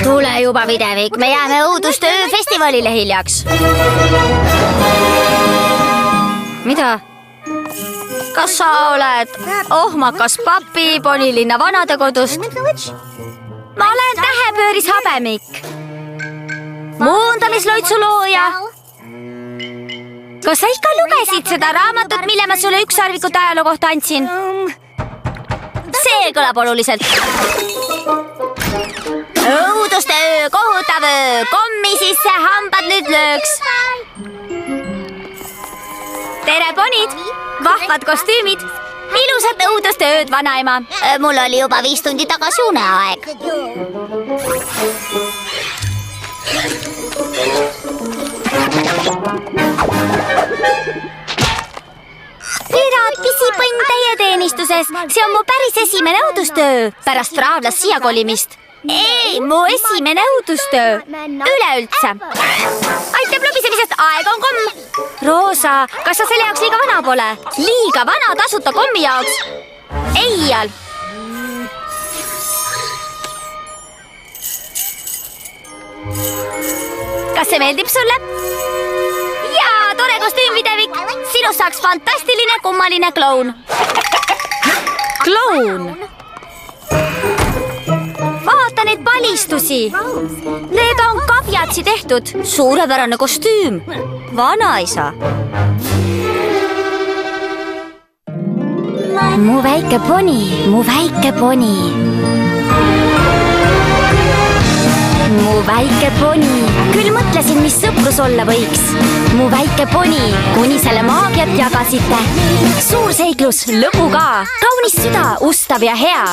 Tule juba Videvik, me jääme õudustöö festivalile hiljaks. Mida? Kas sa oled ohmakas papi Ponilinna vanadekodust? Ma olen Tähepööris Habemik, muundamisloitsu looja. Kas sa ikka lugesid seda raamatut, mille ma sulle ükssarvikute ajaloo kohta andsin? See kõlab oluliselt. Õudustöö, kohutav öö, kommi sisse hambad nüüd lööks. Tere, ponid! Vahvad kostüümid! Ilusat õudustööd, vanaema! Mul oli juba 5 tundi tagasi uneaeg. Pirat, pisipõnn teie teenistuses! See on mu päris esimene õudustöö pärast Raavlas siia kolimist. Ei, mu esimene õudustöö üleüldse. Aitab lobisemisest, aeg on komm. Roosa, kas sa selle jaoks liiga vana pole? Liiga vana tasuta kommi jaoks? Eial. Kas see meeldib sulle? Jaa, tore kostüüm, Videvik. Sinust saaks fantastiline kummaline kloun. Kloun? Vaata neid palistusi. Need on kavjatsi tehtud. Suurepärane kostüüm. Vanaisa. Mu väike poni, mu väike poni. Mu väike poni. Küll mõtlesin, mis sõprus olla võiks. Mu väike poni, kuni selle maagiat jagasite. Suur seiklus, lõbu ka. Kaunis süda, ustav ja hea.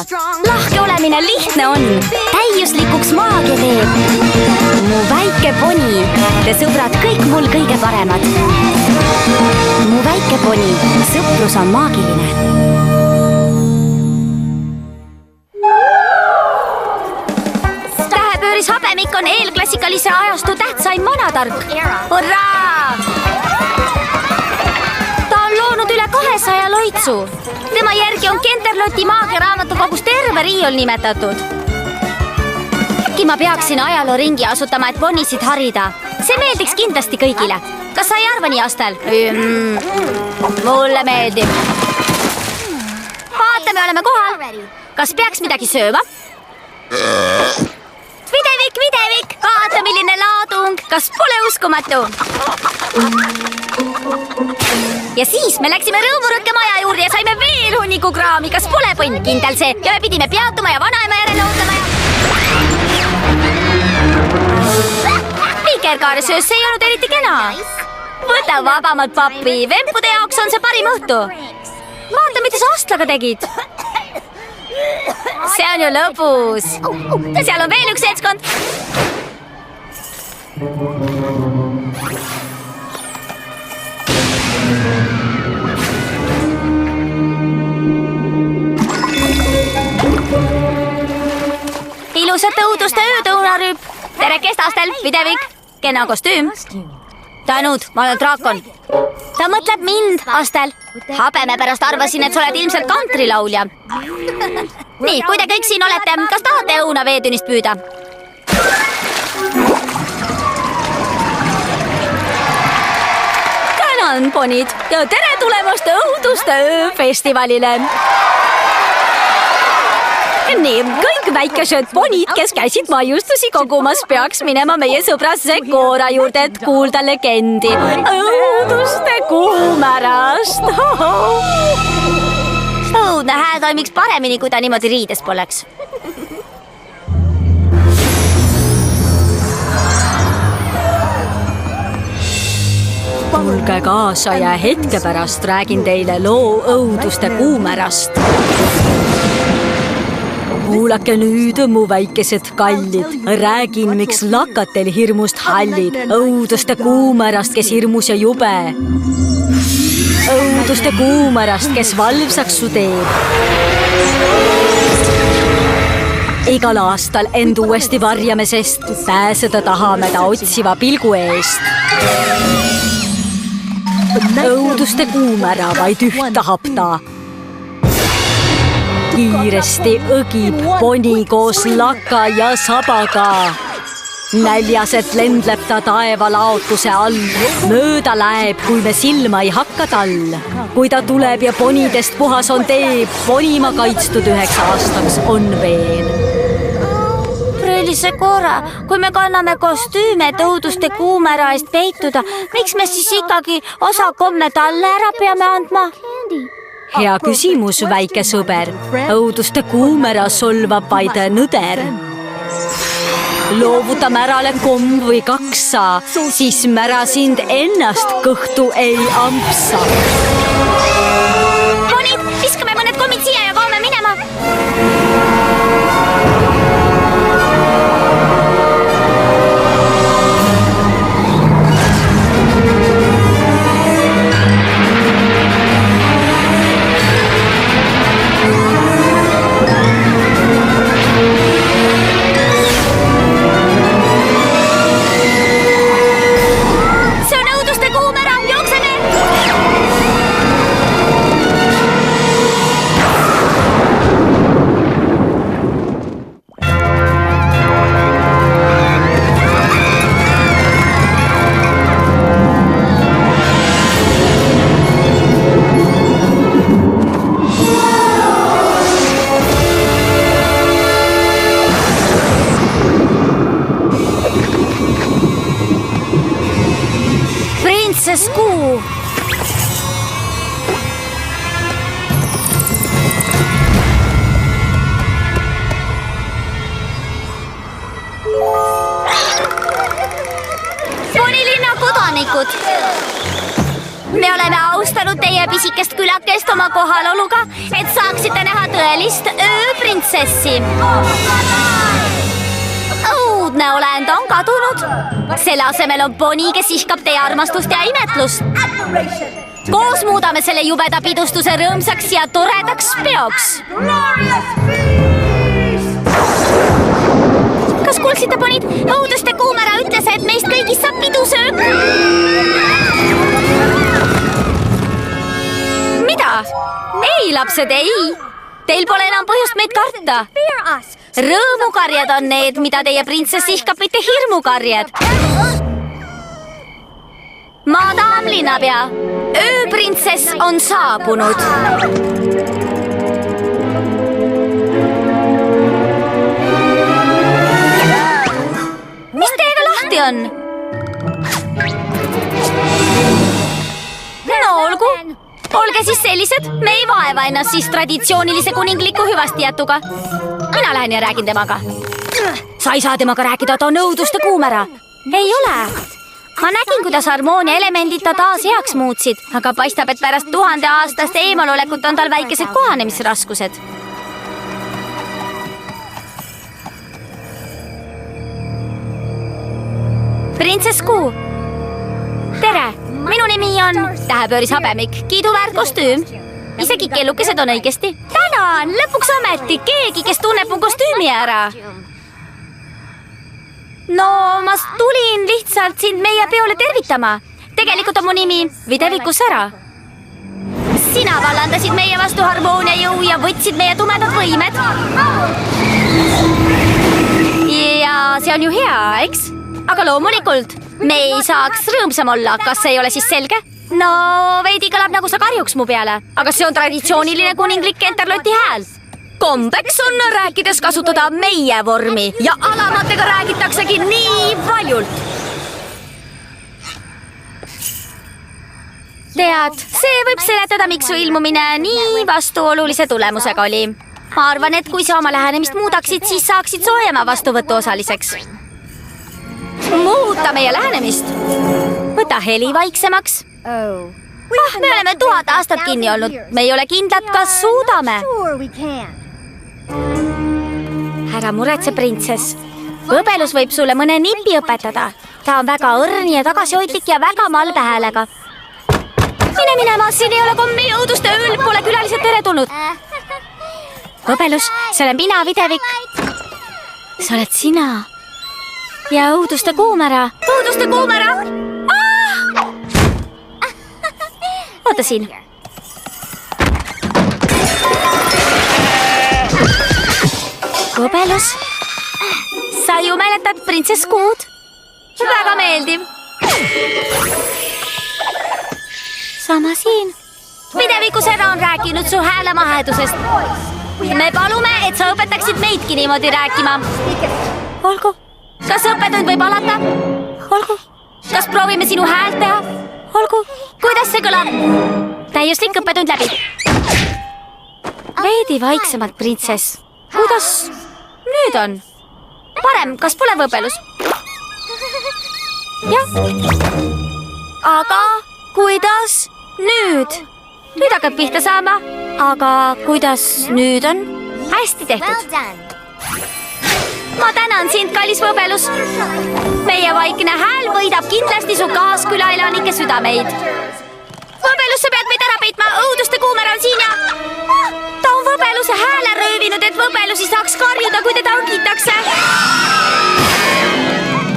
Lahke olemine lihtne on. Täiuslikuks maagia teeb. Mu väike poni, te sõbrad kõik mul kõige paremad. Mu väike poni, sõprus on maagiline. Tähepööris Habemik on eelklassikalise ajastu tähtsaim vanatark. Hurraa! Ta on loonud üle 200 loitsu. Tema järgi on Kenterloti maagia raamatukogus terve riiul nimetatud. Äkki ma peaksin ajalooringi asutama, et ponisid harida. See meeldiks kindlasti kõigile. Kas sa ei arva nii, Astel? Mulle meeldib. Vaata, me oleme kohal. Kas peaks midagi sööma? Videvik, Videvik, vaata milline laadung. Kas pole uskumatu? Ja siis me läksime Rõõmurõkke maja juurde ja saime veel hunniku kraami. Kas pole põnn kindel see? Ja me pidime peatuma ja vanaema järele ootama ja... Vikerkaaresöös see ei olnud eriti kena. Võta vabamalt, papi. Vempude jaoks on see parim õhtu. Vaata, mida sa Astlaga tegid. See on ju lõbus. Seal on veel üks seltskond. Ilusat õuduste öötõunarüüp. Tere, Kestastel, Videvik. Kena kostüüm. Tänud, ma olen draakon. Ta mõtleb mind, Astel. Habeme pärast arvasin, et sa oled ilmselt kantrilaulja. Nii, kui te kõik siin olete, kas tahate õuna veetünist püüda? Tänan, ponid, ja tere tulemast õuduste ööfestivalile. Nii, kõik väikesed ponid, kes käisid maiustusi kogumas, peaks minema meie sõbra Segora juurde, et kuulda legendi õuduste kuumärast. Õudne hää toimiks paremini, kui ta niimoodi riides poleks. Tulge kaasa ja hetke pärast räägin teile loo õuduste kuumärast. Kuulake nüüd, mu väikesed kallid. Räägin, miks lakatel hirmust hallid. Õuduste kuumärast, kes hirmus ja jube. Õuduste kuumärast, kes valvsaks su teeb. Igal aastal end uuesti varjame, sest pääseda tahame ta otsiva pilgu eest. Õuduste kuumära vaid üht tahab ta. kiiresti õgib poni koos laka ja sabaga. Näljaselt lendleb ta taeva laotuse all. Mööda läheb, kui me silma ei hakka tall. Kui ta tuleb ja ponidest puhas on tee, ponima kaitstud 9 aastaks on veel. Prillise Koora, kui me kanname kostüüme, et õuduste kuumera eest peituda, miks me siis ikkagi osa komme talle ära peame andma? Hea küsimus, väike sõber. Õuduste kuumera solvab vaid nõder. Loovuta märale komm või 2, siis mära sind ennast kõhtu ei ampsa. Ponid, viskame mõned kommid siia ja kaome minema. Princess Kuu. Ponilinna kodanikud. Me oleme austanud teie pisikest külakest oma kohaloluga, et saaksite näha tõelist ööprintsessi. Õudne olend on kadunud. Selle asemel on poni, kes ihkab teie armastust ja imetlust. Koos muudame selle jubeda pidustuse rõõmsaks ja toredaks peoks. Kas kuulsite, ponid? Õuduste kuumera ütles, et meist kõigist saab pidusöök. Mida? Ei, lapsed, ei. Teil pole enam põhjust meid karta. Rõõmukarjad on need, mida teie printsess ihkab, mitte hirmukarjad. Madam linnapea, ööprintsess on saabunud. Mis teiega lahti on? No olgu. Olge siis sellised, me ei vaeva ennast siis traditsioonilise kuningliku hüvastijätuga. Mina lähen ja räägin temaga. Sa ei saa temaga rääkida, ta on õuduste kuumera. Ei ole. Ma nägin, kuidas harmoonia elemendid ta taas heaks muutsid, aga paistab, et pärast 1000 aastast eemalolekut on tal väikesed kohanemisraskused. Princess Kuu. Tere! Minu nimi on tähepööris habemik, kiiduväärt kostüüm. Isegi kellukesed on õigesti. Tänan, lõpuks ometi keegi, kes tunneb mu kostüümi ära. No, ma tulin lihtsalt sind meie peole tervitama. Tegelikult on mu nimi videvikus ära. Sina vallandasid meie vastu harmoonia jõu ja võtsid meie tumedad võimed. Ja see on ju hea, eks? Aga loomulikult, me ei saaks rõõmsam olla, kas see ei ole siis selge? No, veidi kõlab nagu sa karjuks mu peale, aga see on traditsiooniline kuninglik Enterloti hääl. Kombeks on rääkides kasutada meie vormi ja alamatega räägitaksegi nii valjult. Tead, see võib seletada, miks su ilmumine nii vastuolulise tulemusega oli. Ma arvan, et kui sa oma lähenemist muudaksid, siis saaksid soojema vastuvõtu osaliseks. Muuta meie lähenemist. Võta heli vaiksemaks. Me oleme 1000 aastat kinni olnud. Me ei ole kindlad, kas suudame. Ära muretse, printsess. Õbelus võib sulle mõne nipi õpetada. Ta on väga õrn ja tagasihoidlik ja väga malbe häälega. Mine minema, siin ei ole kommi õuduste ööl, pole külalised tere tulnud. Õbelus, see olen mina, videvik. Sa oled sina. Ja õuduste kuumera. Õuduste kuumera! Oota siin. Võbelus. Sa ju mäletad printsess Kuud? Väga meeldiv. Sama siin. Minevikus ära on rääkinud su hääle mahedusest. Me palume, et sa õpetaksid meidki niimoodi rääkima. Olgu. Kas õppetund võib alata? Olgu. Kas proovime sinu häält teha? Olgu. Kuidas see kõlab? Täiuslik õppetund läbi. Veidi vaiksemalt, printsess. Kuidas nüüd on? Parem, kas pole võbelus? Jah. Aga kuidas nüüd? Nüüd hakkab pihta saama. Aga kuidas nüüd on? Hästi tehtud. Ma tänan sind, kallis võbelus. Meie vaikne hääl võidab kindlasti su kaaskülaelanike südameid. Võbelus, sa pead meid ära peitma. Õuduste kuumer on siin ja... Ta on võbeluse hääle röövinud, et võbelusi saaks karjuda, kui teda õgitakse.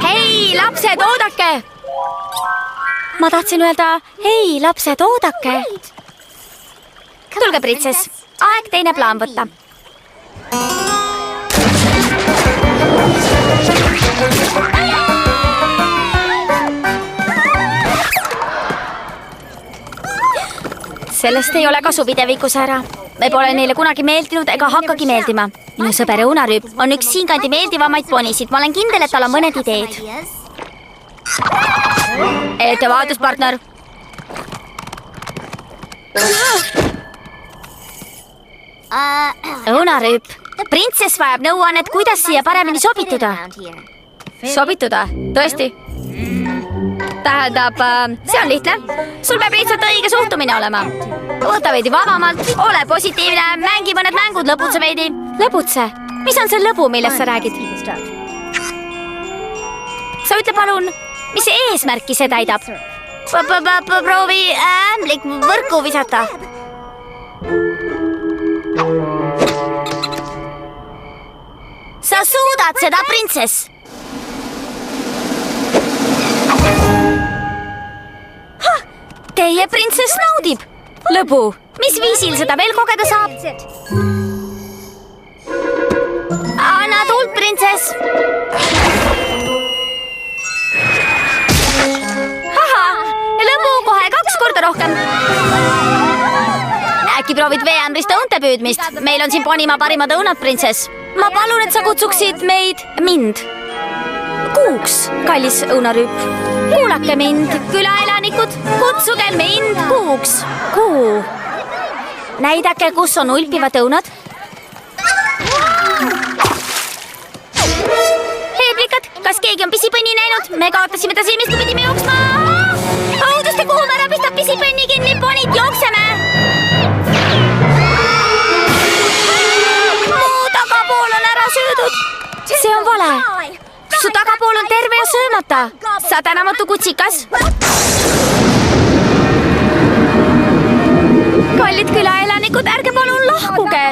Hei, lapsed, oodake! Ma tahtsin öelda, hei, lapsed, oodake! Tulge, printsess. Aeg teine plaan võtta. Sellest ei ole kasu videvikus ära. Me pole neile kunagi meeldinud ega hakkagi meeldima. Minu sõber Õunarüüp on üks siinkandi meeldivamaid ponisid. Ma olen kindel, et tal on mõned ideed. Ettevaatuspartner. Õunarüüp. Printsess vajab nõuannet, kuidas siia paremini sobituda. Sobituda? Tõesti? Tähendab, see on lihtne. Sul peab lihtsalt õige suhtumine olema. Võta veidi vabamalt, ole positiivne, mängi mõned mängud, lõbutse veidi. Lõbutse? Mis on see lõbu, millest sa räägid? Sa ütle palun, mis eesmärki see täidab? Proovi ämblik võrku visata. Sa suudad seda, printsess? Teie printsess naudib. Lõbu, mis viisil seda veel kogeda saab? Anna tuld, printsess. Haha, lõbu kohe 2 korda rohkem. Äkki proovid veeämbrist õunte püüdmist? Meil on siin ponimaa parimad õunad, printsess. Ma palun, et sa kutsuksid mind kuuks, kallis Õunarüüp. Kuulake mind, külaelanikud, kutsuge mind kuuks. Kuu. Näidake, kus on ulpivad õunad. Heedvikad, kas keegi on pisipõnni näinud? Me kaotasime ta silmist, kui pidime jooksma. Õuduste kuumara pistab pisipõnni kinni, ponid, jookseme. Mu tagapool on ära söödud. See on vale. Su tagapool on terve ja söömata. Sa tänamatu kutsikas. Kallid külaelanikud, ärge palun lahkuge.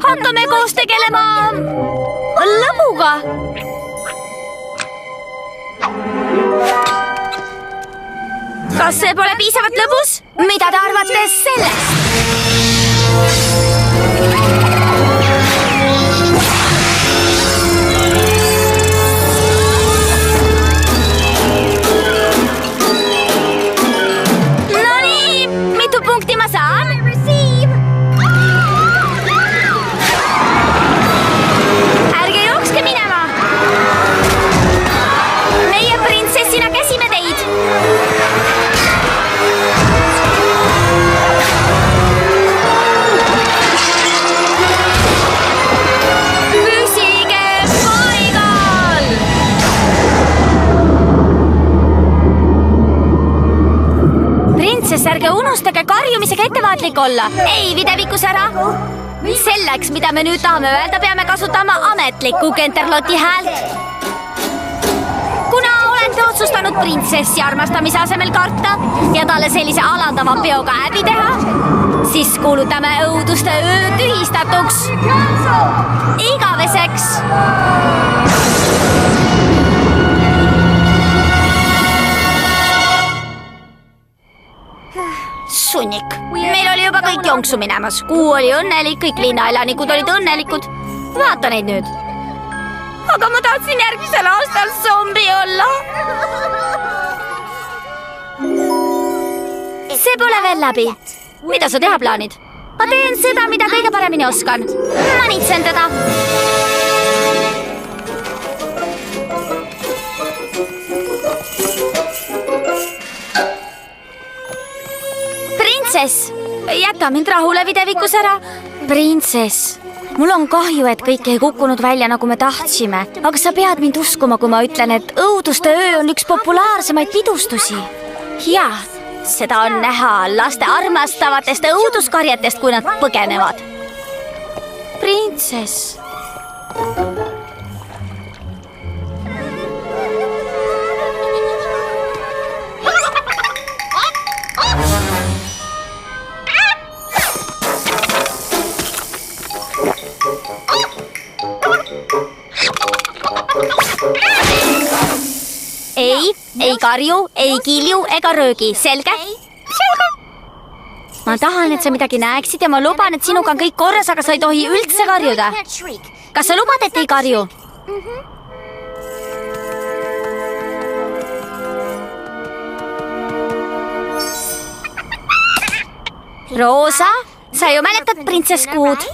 Hakkame koos tegelema lõbuga. Kas see pole piisavalt lõbus? Mida te arvate sellest? Ärge unustage karjumisega ettevaatlik olla. Ei videvikus ära. Selleks, mida me nüüd tahame öelda, peame kasutama ametlikku Kenterlotti häält. Kuna olete otsustanud printsessi armastamise asemel karta ja talle sellise alandava peoga häbi teha, siis kuulutame õuduste öö tühistatuks. Igaveseks. Sunnik. Meil oli juba kõik jonksu minemas. Kuu oli õnnelik, kõik linnaelanikud olid õnnelikud. vaata neid nüüd. Aga ma tahtsin järgmisel aastal zombi olla. See pole veel läbi. Mida sa teha plaanid? Ma teen seda, mida kõige paremini oskan. Manitsen teda. Printsess, jäta mind rahule videvikus ära. Printsess, mul on kahju, et kõik ei kukkunud välja, nagu me tahtsime. Aga sa pead mind uskuma, kui ma ütlen, et õuduste öö on üks populaarsemaid pidustusi. Jah, seda on näha laste armastavatest õuduskarjetest, kui nad põgenevad. Printsess. Ei karju, ei kilju ega röögi. Selge? Selge. Ma tahan, et sa midagi näeksid ja ma luban, et sinuga on kõik korras, aga sa ei tohi üldse karjuda. Kas sa lubad, et ei karju? Roosa, sa ju mäletad printsess Kuud?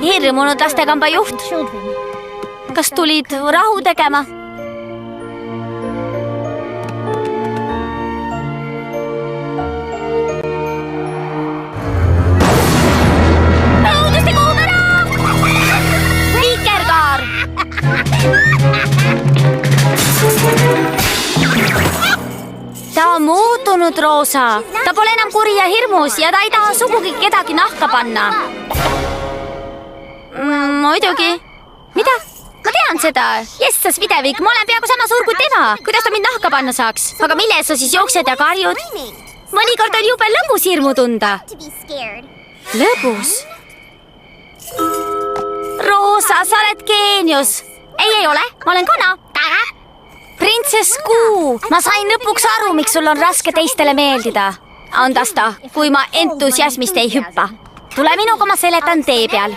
Hirmunud lastekamba juht. Kas tulid rahu tegema? Ta on muutunud, Roosa. Ta pole enam kuri ja hirmus ja ta ei taha sugugi kedagi nahka panna. Muidugi. Mida? Ma tean seda. Jessas videvik, ma olen peaaegu sama suur kui tema. Kuidas ta mind nahka panna saaks? Aga mille sa siis jooksed ja karjud? Mõnikord on jube lõbus hirmu tunda. Lõbus? Roosa, sa oled geenius. Ei ole. Ma olen kana. Printsess Kuu, ma sain lõpuks aru, miks sul on raske teistele meeldida. Andas ta, kui ma entusiasmist ei hüppa. Tule minuga, ma seletan tee peal.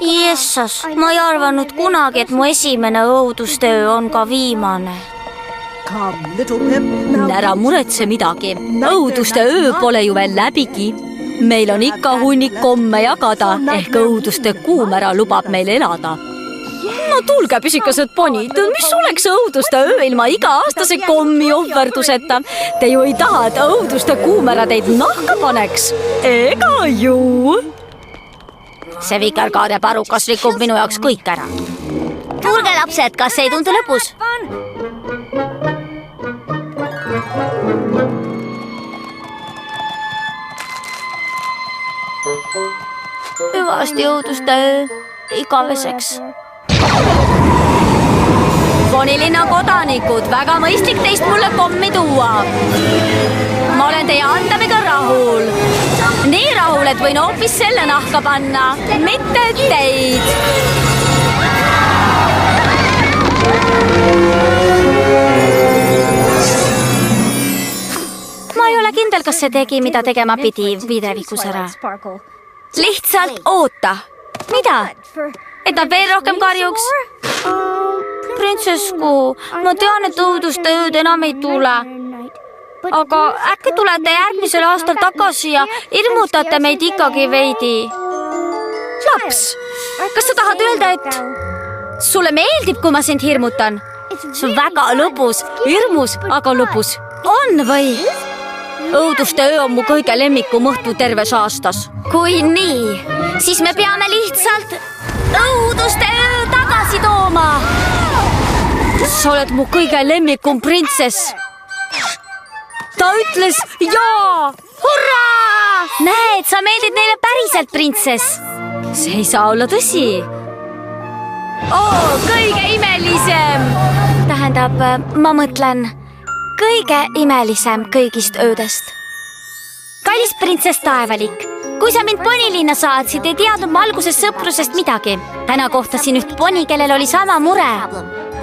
Jessas, ma ei arvanud kunagi, et mu esimene õudustöö on ka viimane. Ära muretse midagi. Õuduste öö pole ju veel läbigi. Meil on ikka hunnik komme jagada, ehk õuduste kuumera lubab meil elada. No tulge, pisikesed ponid, mis oleks õuduste öö ilma iga-aastase kommi ohverduseta? Te ju ei taha, et õuduste kuumera teid nahka paneks. Ega ju? See vikerkaare parukas rikub minu jaoks kõik ära. Kuulge, lapsed, kas ei tundu lõbus? Hüvasti õuduste öö, igaveseks. Ponilinna kodanikud, väga mõistlik teist mulle kommi tuua. Ma olen teie andamiga rahul. Nii rahul, et võin hoopis selle nahka panna, mitte teid. Ma ei ole kindel, kas see tegi, mida tegema pidi videvikus ära. Lihtsalt oota. Mida? Et nad veel rohkem karjuks? Printsess Kuu, ma tean, et õuduste ööd enam ei tule. Aga äkki tulete järgmisel aastal tagasi ja hirmutate meid ikkagi veidi. Laps, kas sa tahad öelda, et sulle meeldib, kui ma sind hirmutan? See on väga lõbus, hirmus, aga lõbus. On või? Õuduste öö on mu kõige lemmikum õhtu terves aastas. Kui nii, siis me peame lihtsalt õuduste öö tagasi tooma. Sa oled mu kõige lemmikum printsess. Ta ütles jaa! Hurraa! Näed, sa meeldid neile päriselt, printsess. See ei saa olla tõsi. Kõige imelisem! Tähendab, ma mõtlen kõige imelisem kõigist öödest. Kallis printsess Taevalik, kui sa mind ponilinna saatsid, ei teadnud ma alguses sõprusest midagi. Täna kohtasin üht poni, kellel oli sama mure.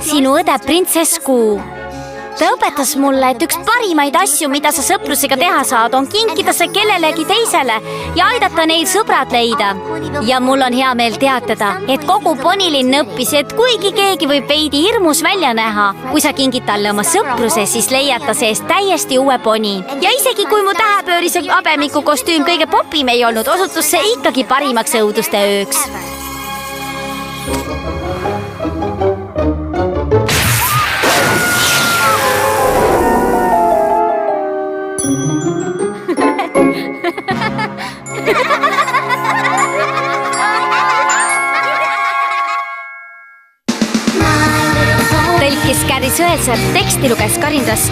Sinu õde printsess Kuu. Ta õpetas mulle, et üks parimaid asju, mida sa sõprusega teha saad, on kinkida see kellelegi teisele ja aidata neil sõbrad leida. Ja mul on hea meel teatada, et kogu ponilinn õppis, et kuigi keegi võib veidi hirmus välja näha, kui sa kingid talle oma sõpruse, siis leiad ta seest täiesti uue poni. Ja isegi kui mu tähepöörise habemiku kostüüm kõige popim ei olnud, osutus see ikkagi parimaks õuduste ööks. Tõlkis Käri Sõelsaar, teksti luges Karin Rask.